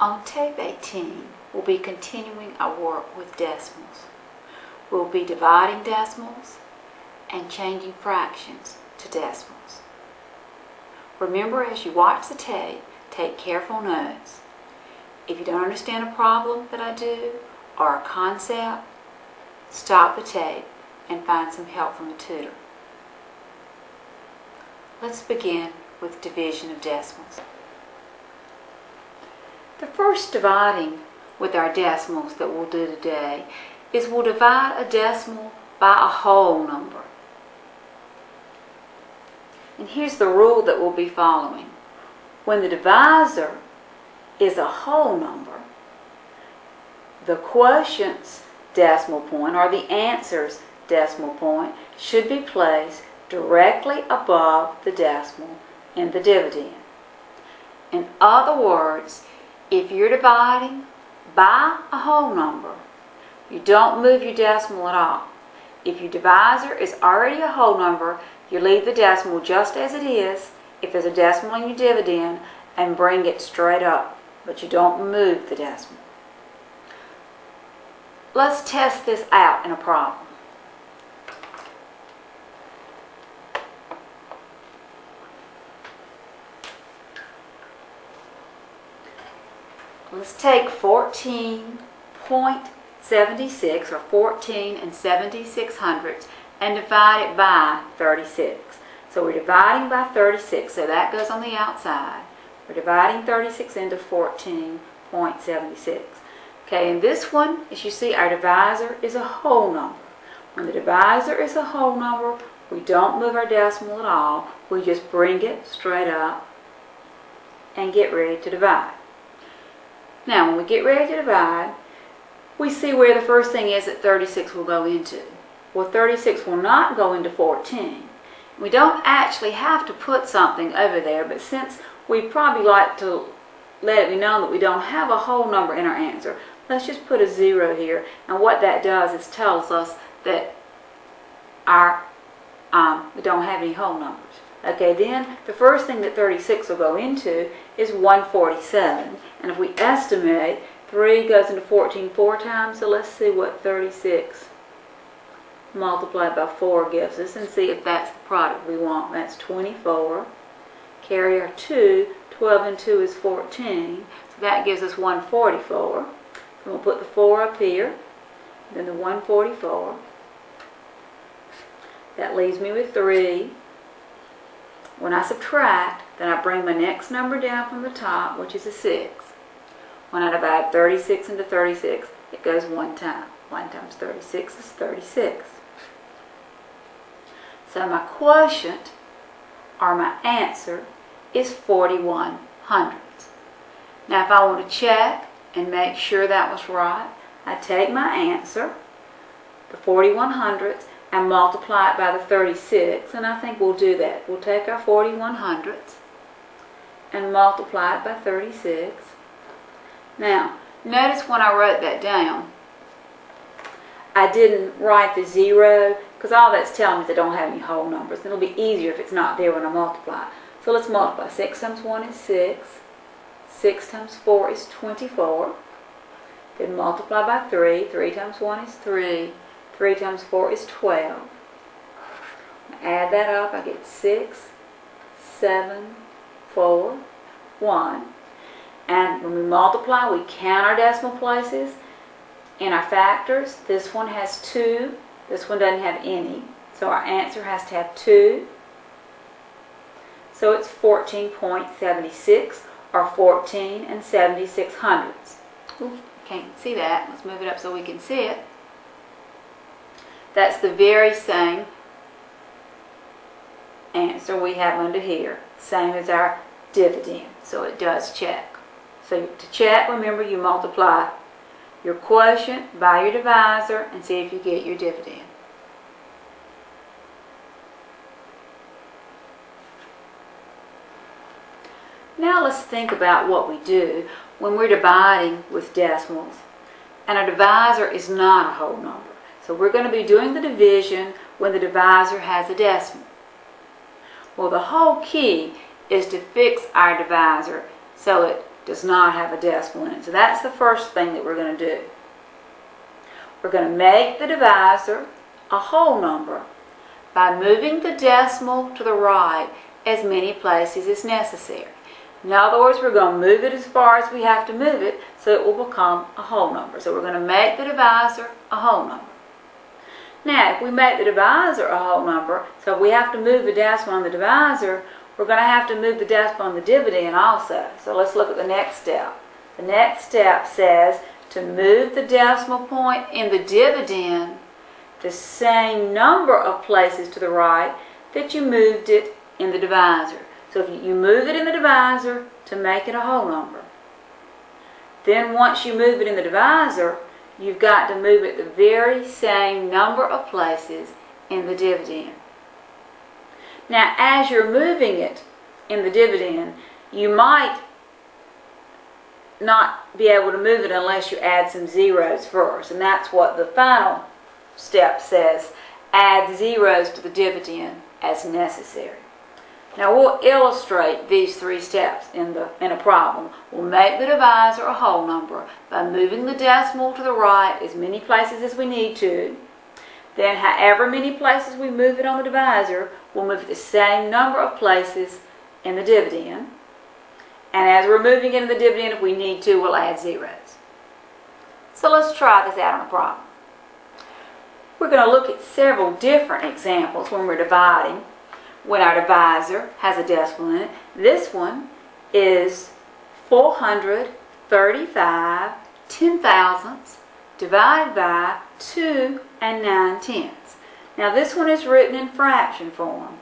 On tape 18, we'll be continuing our work with decimals. We'll be dividing decimals and changing fractions to decimals. Remember, as you watch the tape, take careful notes. If you don't understand a problem that I do or a concept, stop the tape and find some help from a tutor. Let's begin with division of decimals. The first dividing with our decimals that we'll do today is we'll divide a decimal by a whole number. And here's the rule that we'll be following. When the divisor is a whole number, the quotient's decimal point, or the answer's decimal point, should be placed directly above the decimal in the dividend. In other words, if you're dividing by a whole number, you don't move your decimal at all. If your divisor is already a whole number, you leave the decimal just as it is, if there's a decimal in your dividend, and bring it straight up, but you don't move the decimal. Let's test this out in a problem. Let's take 14.76, or 14 7600, and divide it by 36. So we're dividing by 36, so that goes on the outside. We're dividing 36 into 14.76. Okay, and this one, as you see, our divisor is a whole number. When the divisor is a whole number, we don't move our decimal at all. We just bring it straight up and get ready to divide. Now, when we get ready to divide, we see where the first thing is that 36 will go into. Well, 36 will not go into 14. We don't actually have to put something over there, but since we probably like to let it be known that we don't have a whole number in our answer, let's just put a 0 here. And what that does is tells us that we don't have any whole numbers. Okay, then the first thing that 36 will go into is 147. And if we estimate, 3 goes into 14 4 times, so let's see what 36 multiplied by 4 gives us and see if that's the product we want. That's 24. Carry our 2. 12 and 2 is 14. So that gives us 144. And we'll put the 4 up here, then the 144. That leaves me with 3. When I subtract, then I bring my next number down from the top, which is a 6. When I divide 36 into 36, it goes one time. 1 times 36 is 36. So my quotient, or my answer, is 41 hundredths. Now if I want to check and make sure that was right, I take my answer, the 41 hundredths, and multiply it by the 36, and I think we'll do that. We'll take our 41 hundredths and multiply it by 36. Now, notice when I wrote that down, I didn't write the 0, because all that's telling me is I don't have any whole numbers. It'll be easier if it's not there when I multiply. So let's multiply. 6 times 1 is 6. 6 times 4 is 24. Then multiply by 3. 3 times 1 is 3. 3 times 4 is 12. Add that up, I get 6, 7, 4, 1. And when we multiply, we count our decimal places. In our factors, this one has 2. This one doesn't have any. So our answer has to have 2. So it's 14.76, or 14 76 hundredths. Ooh, can't see that. Let's move it up so we can see it. That's the very same answer we have under here. Same as our dividend. So it does check. So to check, remember you multiply your quotient by your divisor and see if you get your dividend. Now let's think about what we do when we're dividing with decimals and our divisor is not a whole number. So we're going to be doing the division when the divisor has a decimal. Well, the whole key is to fix our divisor so it does not have a decimal in it. So that's the first thing that we're going to do. We're going to make the divisor a whole number by moving the decimal to the right as many places as necessary. In other words, we're going to move it as far as we have to move it so it will become a whole number. So we're going to make the divisor a whole number. Now, if we make the divisor a whole number, so if we have to move the decimal on the divisor, we're going to have to move the decimal on the dividend also. So let's look at the next step. The next step says to move the decimal point in the dividend the same number of places to the right that you moved it in the divisor. So if you move it in the divisor to make it a whole number, then once you move it in the divisor, you've got to move it the very same number of places in the dividend. Now, as you're moving it in the dividend, you might not be able to move it unless you add some zeros first. And that's what the final step says. Add zeros to the dividend as necessary. Now, we'll illustrate these three steps in a problem. We'll make the divisor a whole number by moving the decimal to the right as many places as we need to. Then, however many places we move it on the divisor, we'll move it the same number of places in the dividend. And as we're moving into the dividend, if we need to, we'll add zeros. So let's try this out on a problem. We're going to look at several different examples when we're dividing, when our divisor has a decimal in it. This one is 435 10,000ths divided by 2 9/10. Now this one is written in fraction form,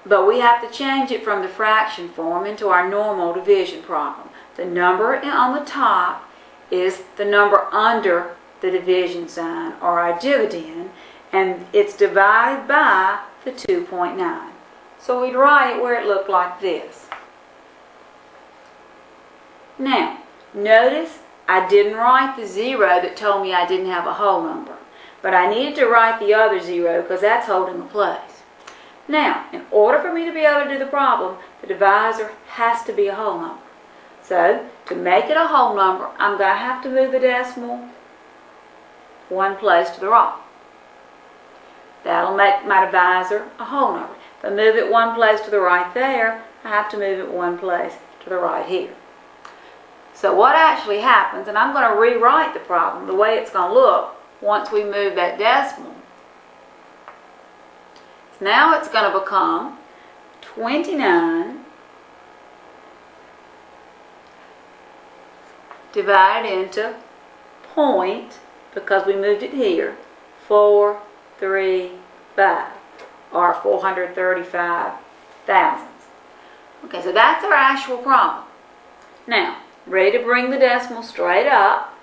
but we have to change it from the fraction form into our normal division problem. The number on the top is the number under the division sign, or our dividend, and it's divided by the 2.9. So we'd write it where it looked like this. Now, notice I didn't write the zero that told me I didn't have a whole number, but I needed to write the other zero because that's holding the place. Now, in order for me to be able to do the problem, the divisor has to be a whole number. So, to make it a whole number, I'm going to have to move the decimal one place to the right. That'll make my divisor a whole number. If I move it one place to the right there, I have to move it one place to the right here. So what actually happens, and I'm going to rewrite the problem the way it's going to look once we move that decimal. So now it's going to become 29 divided into point, because we moved it here, 435, or 435 thousandths. Okay, so that's our actual problem. Now, ready to bring the decimal straight up.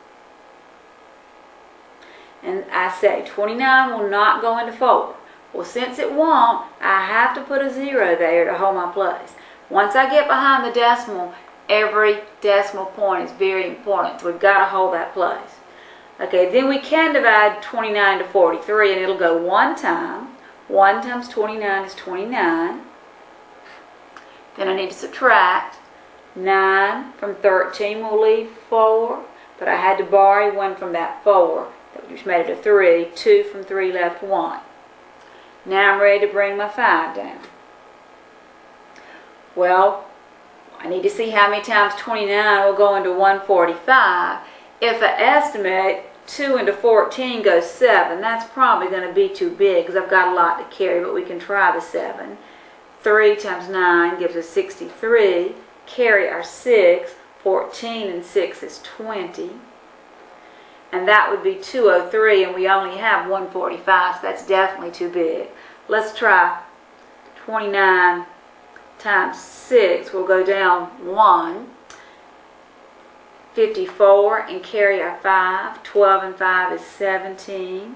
And I say 29 will not go into 4. Well, since it won't, I have to put a 0 there to hold my place. Once I get behind the decimal, every decimal point is very important. So we've got to hold that place. Okay, then we can divide 29 to 43, and it'll go one time. 1 times 29 is 29. Then I need to subtract. 9 from 13 will leave 4, but I had to borrow 1 from that 4, which made it a 3. 2 from 3 left 1. Now I'm ready to bring my 5 down. Well, I need to see how many times 29 will go into 145. If I estimate 2 into 14 goes 7, that's probably going to be too big because I've got a lot to carry, but we can try the 7. 3 times 9 gives us 63. Carry our 6. 14 and 6 is 20. And that would be 203, and we only have 145, so that's definitely too big. Let's try 29 times 6. We'll go down 1. 54 and carry our 5. 12 and 5 is 17.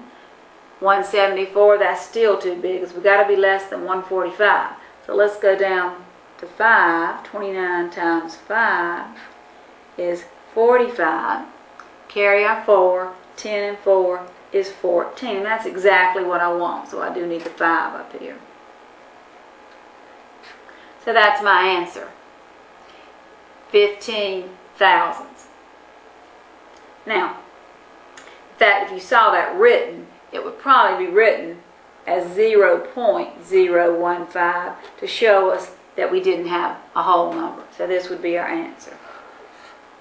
174, that's still too big because we've got to be less than 145. So let's go down to 5. 29 times 5 is 45. Carry our 4. 10 and 4 is 14. And that's exactly what I want, so I do need the 5 up here. So that's my answer. 15 thousandths. Now, in fact, if you saw that written, it would probably be written as 0.015 to show us that we didn't have a whole number. So this would be our answer.